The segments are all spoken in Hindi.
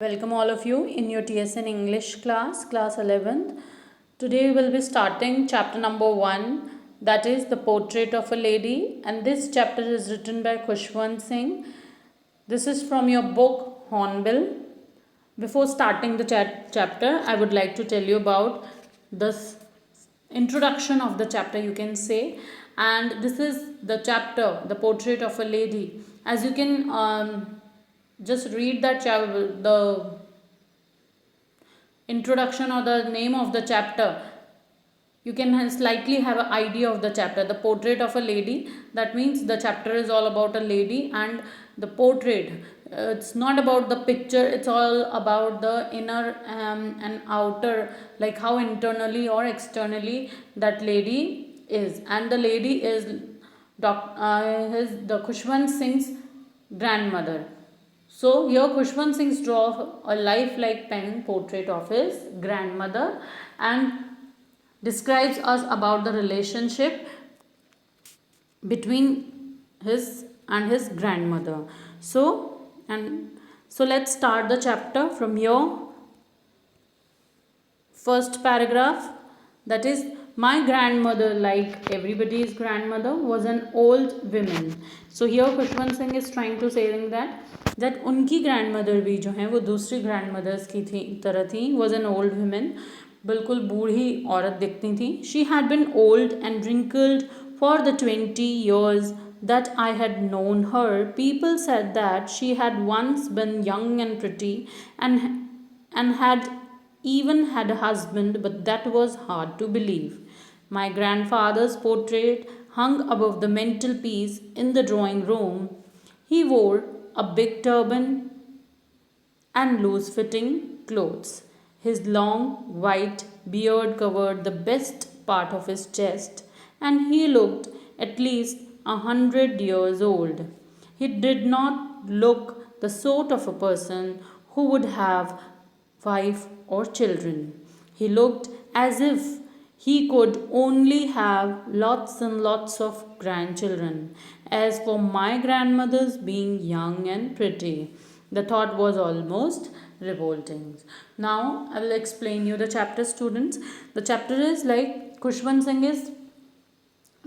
Welcome all of you in your TSN English class, class 11th. Today we will be starting chapter number 1, that is the portrait of a lady, and this chapter is written by Khushwant Singh. This is from your book Hornbill. Before starting the chapter, I would like to tell you about this introduction of the chapter, you can say. And this is the chapter, the portrait of a lady. As you can just read that the introduction or the name of the chapter, you can slightly have an idea of the chapter. The portrait of a lady, that means the chapter is all about a lady, and the portrait, it's not about the picture, it's all about the inner and outer, like how internally or externally that lady is. And the lady is the Khushwant Singh's grandmother. So here Khushwant Singh draw a lifelike pen portrait of his grandmother and describes us about the relationship between his and his grandmother. So let's start the chapter from your first paragraph, that is, my grandmother, like everybody's grandmother, was an old woman. So here Khushwant Singh is trying to say that उनकी grandmother भी जो है वो दूसरी grandmothers की तरह थी, was an old woman, बिल्कुल बूढ़ी औरत दिखती थी. She had been old and wrinkled for the 20 years that I had known her. People said that she had once been young and pretty and had even had a husband, but that was hard to believe. My grandfather's portrait hung above the mantelpiece in the drawing room. He wore a big turban and loose fitting clothes. His long white beard covered the best part of his chest, and he looked at least 100 years old. He did not look the sort of a person who would have wife or children. He looked as if he could only have lots and lots of grandchildren. As for my grandmother's being young and pretty, the thought was almost revolting. Now I will explain you the chapter, students. The chapter is like Khushwant Singh is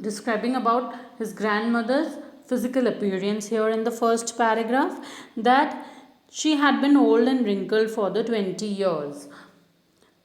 describing about his grandmother's physical appearance here in the first paragraph, that she had been old and wrinkled for the 20 years.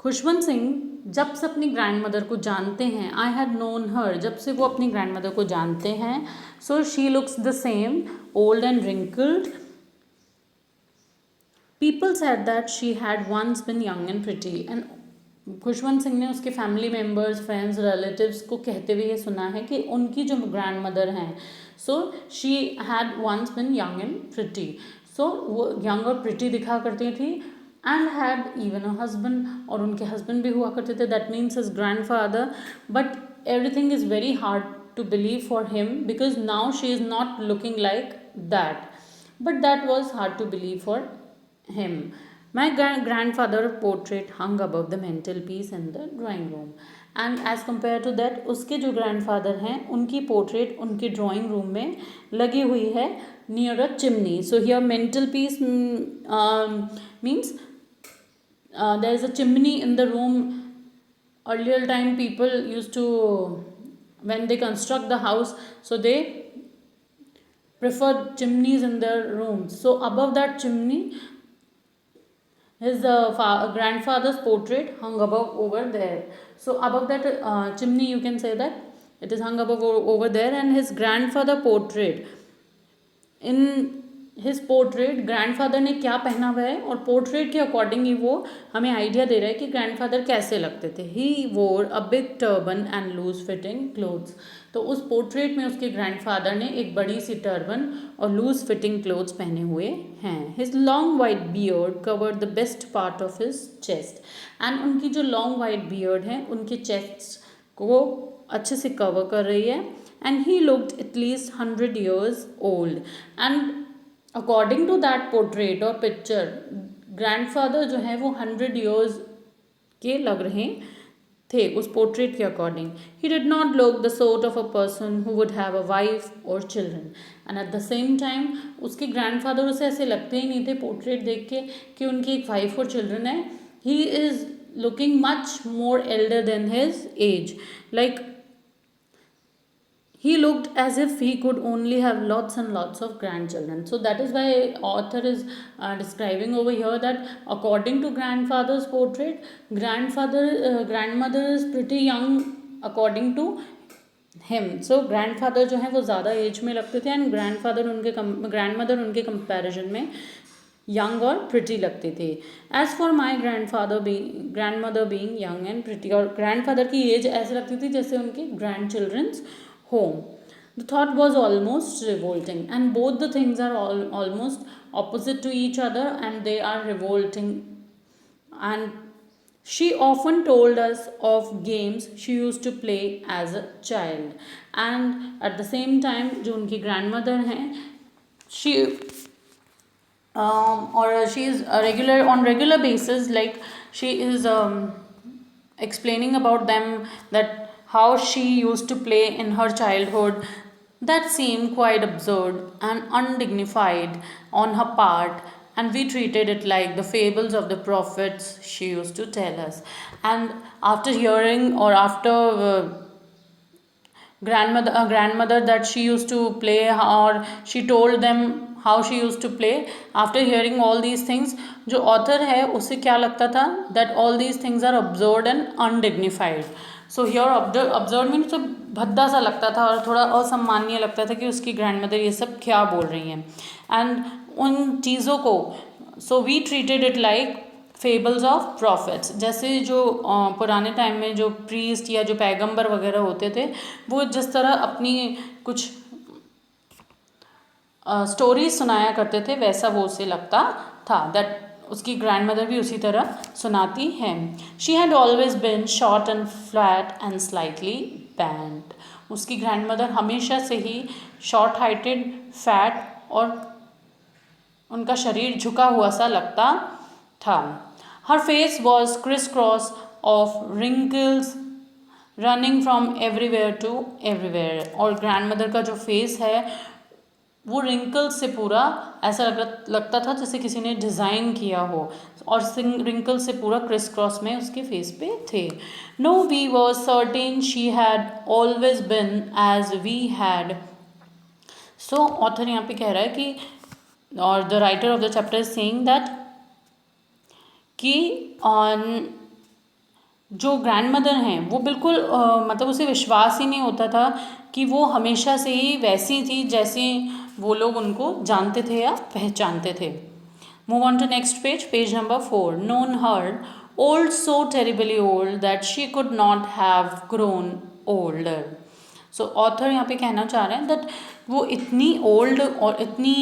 Khushwant Singh जब से अपनी ग्रैंडमदर को जानते हैं, आई हैड नोन हर, जब से वो अपनी ग्रैंडमदर को जानते हैं, so she looks the same, old and wrinkled. People said that she had once been young and pretty. And Khushwant Singh ने उसके फैमिली मेम्बर्स, फ्रेंड्स, रिलेटिव्स को कहते हुए ये सुना है कि उनकी जो ग्रैंड मदर हैं, so she had once been young and pretty. So वो यंग और प्रिटी दिखा करती थी, and had even a husband, और उनके हस्बैंड भी हुआ करते थे, that means his grandfather. But everything is very hard to believe for him because now she is not looking like that, but that was hard to believe for him. My grandfather portrait hung above the mantelpiece in the drawing room. And as compared to that, उसके जो grandfather हैं उनकी portrait उनके drawing room में लगी हुई है near a chimney. So here mantelpiece means there is a chimney in the room. Earlier time people used to, when they construct the house, so they prefer chimneys in their rooms. So above that chimney, his grandfather's portrait hung above over there. So above that chimney, you can say that it is hung above over there. And his grandfather portrait, in his portrait grandfather ने क्या पहना हुआ है, और पोर्ट्रेट के अकॉर्डिंग ही वो हमें आइडिया दे रहा है कि ग्रैंडफादर कैसे लगते थे. He wore a big turban and loose fitting clothes. तो उस पोर्ट्रेट में उसके ग्रैंडफादर ने एक बड़ी सी टर्बन और लूज फिटिंग क्लोथ्स पहने हुए हैं. His long white beard covered the best part of his chest. And उनकी जो लॉन्ग वाइट बियर्ड है उनके चेस्ट को अच्छे से कवर कर रही है. And he looked at least 100 years old. And according to that portrait और पिक्चर, ग्रैंडफादर जो है वो 100 years के लग रहे थे उस पोर्ट्रेट के according. He did not look the sort of a person who would have a wife और children. And at the same time उसके ग्रैंडफादर उसे ऐसे लगते ही नहीं थे पोर्ट्रेट देख के कि उनकी एक वाइफ और चिल्ड्रन है. He is looking much more elder than his age. Like he looked as if he could only have lots and lots of grandchildren. So that is why author is describing over here that according to grandfather's portrait, grandmother is pretty young according to him. So grandfather जो है वो ज़्यादा एज में लगते थे एंड ग्रैंडमदर उनके कंपैरिजन में यंग और प्रिटी लगते थे. As for my grandmother being young and pretty, और ग्रैंडफादर की एज ऐसे लगती थी जैसे उनके grand childrens home. The thought was almost revolting, and both the things are almost opposite to each other, and they are revolting. And she often told us of games she used to play as a child. And at the same time, जो उनकी grandmother हैं, she or she is on regular basis, like she is explaining about them, that how she used to play in her childhood, that seemed quite absurd and undignified on her part, and we treated it like the fables of the prophets she used to tell us. And after hearing, or after grandmother that she used to play, or she told them how she used to play, after hearing all these things, जो author है उसे क्या लगता था, that all these things are absurd and undignified. So here observe mean तो भद्दा सा लगता था और थोड़ा असम्मानीय लगता था कि उसकी ग्रैंडमदर ये सब क्या बोल रही हैं. एंड उन चीज़ों को, so we treated it like fables of prophets. जैसे जो पुराने टाइम में जो प्रीस्ट या जो पैगंबर वगैरह होते थे, वो जिस तरह अपनी कुछ स्टोरीज सुनाया करते थे, वैसा वो उसे लगता था. दैट उसकी ग्रैंडमदर भी उसी तरह सुनाती हैं. She had always bin short and flat and slightly band. उसकी ग्रैंडमदर हमेशा से ही शॉर्ट हाइटेड, फैट और उनका शरीर झुका हुआ सा लगता था. Her face was criss cross of wrinkles running from everywhere to everywhere. और ग्रैंडमदर का जो फेस है वो रिंकल्स से पूरा ऐसा लगता था जैसे किसी ने डिज़ाइन किया हो, और रिंकल्स से पूरा क्रिस क्रॉस में उसके फेस पे थे. No we were certain she had always been as we had. So author यहाँ पे कह रहा है कि, और the writer of the chapter is saying that कि जो ग्रैंडमदर हैं वो बिल्कुल मतलब उसे विश्वास ही नहीं होता था कि वो हमेशा से ही वैसी थी जैसे वो लोग उनको जानते थे या पहचानते थे. Move on to next page, page number 4. Known her old, so terribly old that she could not have grown older. So author यहाँ पे कहना चाह रहे हैं दैट वो इतनी ओल्ड और इतनी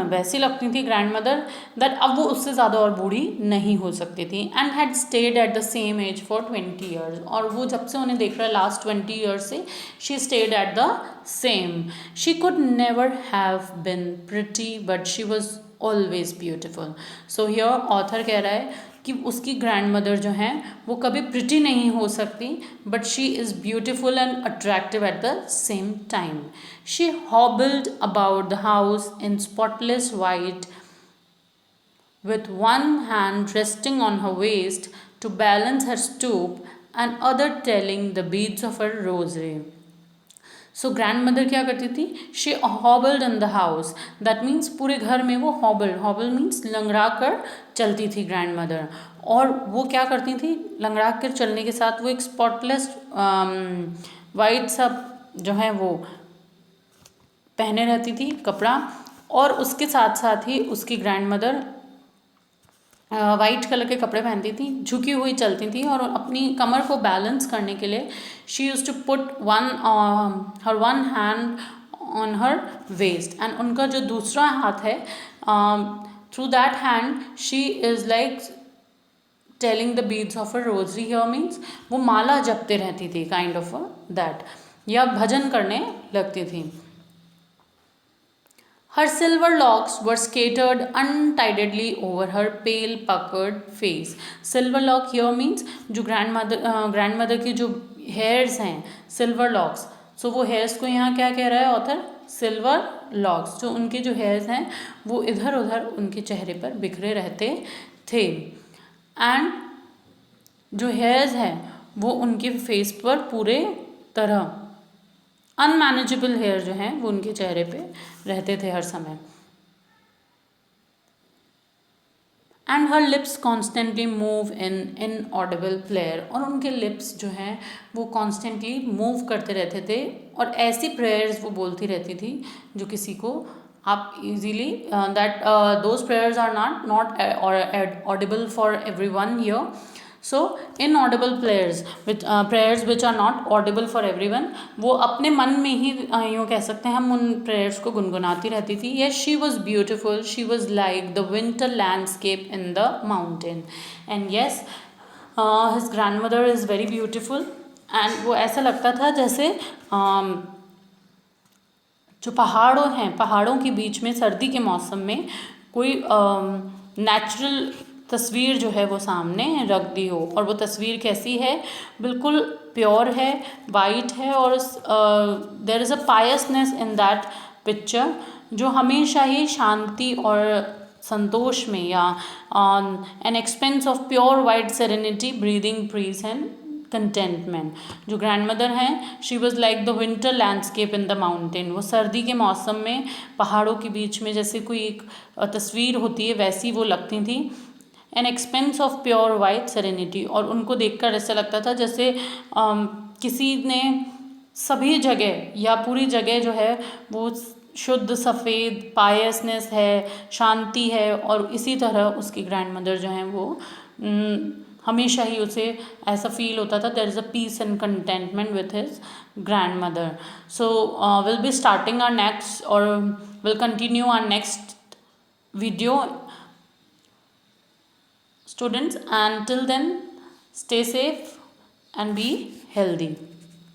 वैसी लगती थी ग्रैंडमदर, दैट अब वो उससे ज़्यादा और बूढ़ी नहीं हो सकती थी. And had stayed at the same age for 20 years. और वो जब से उन्हें देख रहा है लास्ट 20 ईयर्स से, she stayed at the same. She could never have been pretty but she was always beautiful. So here author कह रहा है कि उसकी ग्रैंडमदर जो हैं वो कभी प्रिटी नहीं हो सकती, but she is beautiful and attractive at the same time. She hobbled about the house in spotless white with one hand resting on her waist to balance her stoop and other telling the beads of her rosary. So grandmother क्या करती थी, she hobbled in the house. That means पूरे घर में वो हॉबल मीन्स लंगड़ा कर चलती थी ग्रैंडमदर. और वो क्या करती थी, लंगड़ा कर चलने के साथ वो एक स्पॉटलेस वाइट सा जो है वो पहने रहती थी कपड़ा, और उसके साथ साथ ही उसकी ग्रैंडमदर वाइट कलर के कपड़े पहनती थी, झुकी हुई चलती थी, और अपनी कमर को बैलेंस करने के लिए she use to put her one hand on her waist. And उनका जो दूसरा हाथ है, through that hand she is like telling the beads of a rosary. Here मीन्स वो माला जपते रहती थी, काइंड ऑफ दैट, या भजन करने लगती थी. Her silver locks were scattered untidily over her pale puckered face. Silver lock here means जो grandmother के जो hairs हैं silver locks, so वो hairs को यहाँ क्या कह रहा है ऑथर, silver locks, जो उनके जो hairs हैं वो इधर उधर उनके चेहरे पर बिखरे रहते थे, एंड जो hairs हैं वो उनके फेस पर पूरे तरह अनमैनेजेबल हेयर जो हैं वो उनके चेहरे पे रहते थे हर समय. And her lips constantly move in inaudible prayer, और उनके लिप्स जो हैं वो कॉन्स्टेंटली मूव करते रहते थे और ऐसी प्रेयर्स वो बोलती रहती थी जो किसी को आप easily that those prayers are not audible for everyone here. So inaudible prayers which are not audible for everyone, वो अपने मन में ही यूँ कह सकते हैं हम उन प्रेयर्स को गुनगुनाती रहती थी. Yes, she was beautiful, she was like the winter landscape in the mountain, and yes, his grandmother is very beautiful, and वो ऐसा लगता था जैसे जो पहाड़ों के बीच में सर्दी के मौसम में कोई नेचुरल तस्वीर जो है वो सामने रख दी हो, और वो तस्वीर कैसी है, बिल्कुल प्योर है, वाइट है, और there is a piousness in that picture जो हमेशा ही शांति और संतोष में, या an expanse of pure white serenity breathing peace and contentment. जो ग्रैंडमदर हैं she was like the winter landscape in the mountain, वो सर्दी के मौसम में पहाड़ों के बीच में जैसे कोई एक तस्वीर होती है वैसी वो लगती थी. N expanse of pure white serenity, और उनको देखकर ऐसा लगता था जैसे किसी ने सभी जगह या पूरी जगह जो है वो शुद्ध सफ़ेद पायसनेस है, शांति है, और इसी तरह उसकी ग्रैंडमदर जो हैं वो हमेशा ही उसे ऐसा फील होता था there is a peace and contentment with his grandmother. So will be starting our next और will continue our next video, students, and till then stay safe and be healthy.